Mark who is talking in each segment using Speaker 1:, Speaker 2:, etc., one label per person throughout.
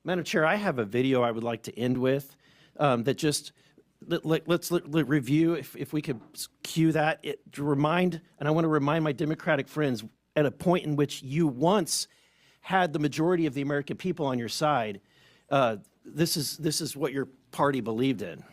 Speaker 1: Madam Chair, I have a video I would like to end with that just, let's review, if we could cue that, to remind, and I want to remind my Democratic friends, at a point in which you once had the majority of the American people on your side, this is what your party believed in.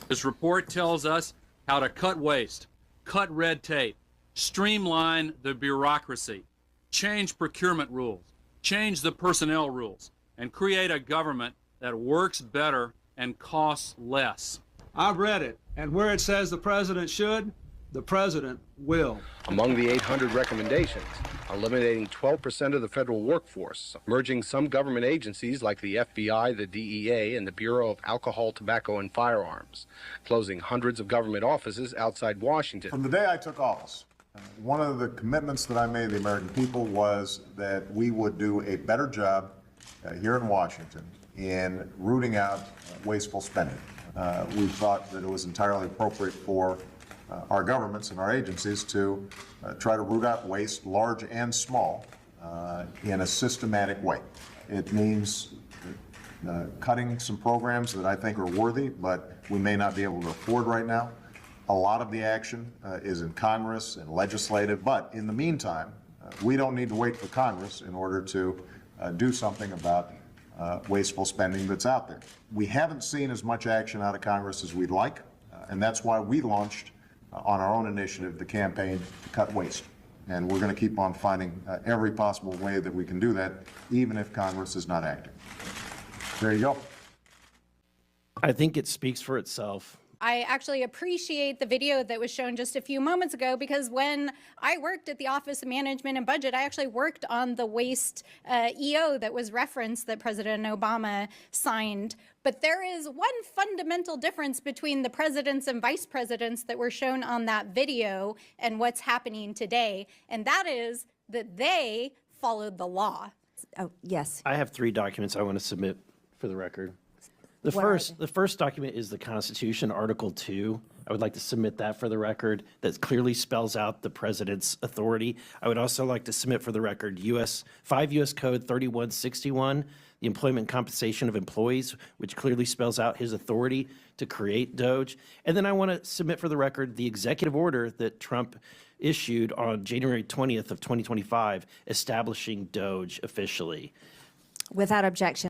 Speaker 2: This report tells us how to cut waste, cut red tape, streamline the bureaucracy, change procurement rules, change the personnel rules, and create a government that works better and costs less.
Speaker 3: I've read it, and where it says the president should, the president will.
Speaker 4: Among the 800 recommendations, eliminating 12% of the federal workforce, merging some government agencies like the FBI, the DEA, and the Bureau of Alcohol, Tobacco, and Firearms, closing hundreds of government offices outside Washington.
Speaker 5: From the day I took office, one of the commitments that I made to the American people was that we would do a better job here in Washington in rooting out wasteful spending. We thought that it was entirely appropriate for our governments and our agencies to try to root out waste, large and small, in a systematic way. It means cutting some programs that I think are worthy, but we may not be able to afford right now. A lot of the action is in Congress and legislative, but in the meantime, we don't need to wait for Congress in order to do something about wasteful spending that's out there. We haven't seen as much action out of Congress as we'd like, and that's why we launched on our own initiative the campaign to cut waste. And we're going to keep on finding every possible way that we can do that, even if Congress is not acting. There you go.
Speaker 1: I think it speaks for itself.
Speaker 6: I actually appreciate the video that was shown just a few moments ago, because when I worked at the Office of Management and Budget, I actually worked on the waste EO that was referenced that President Obama signed. But there is one fundamental difference between the presidents and vice presidents that were shown on that video and what's happening today, and that is that they followed the law.
Speaker 7: Oh, yes.
Speaker 1: I have 3 documents I want to submit for the record. The first document is the Constitution, Article 2. I would like to submit that for the record. That clearly spells out the president's authority. I would also like to submit for the record 5 U.S. Code 3161, the employment compensation of employees, which clearly spells out his authority to create DOGE. And then I want to submit for the record the executive order that Trump issued on January 20th of 2025, establishing DOGE officially.
Speaker 7: Without objection.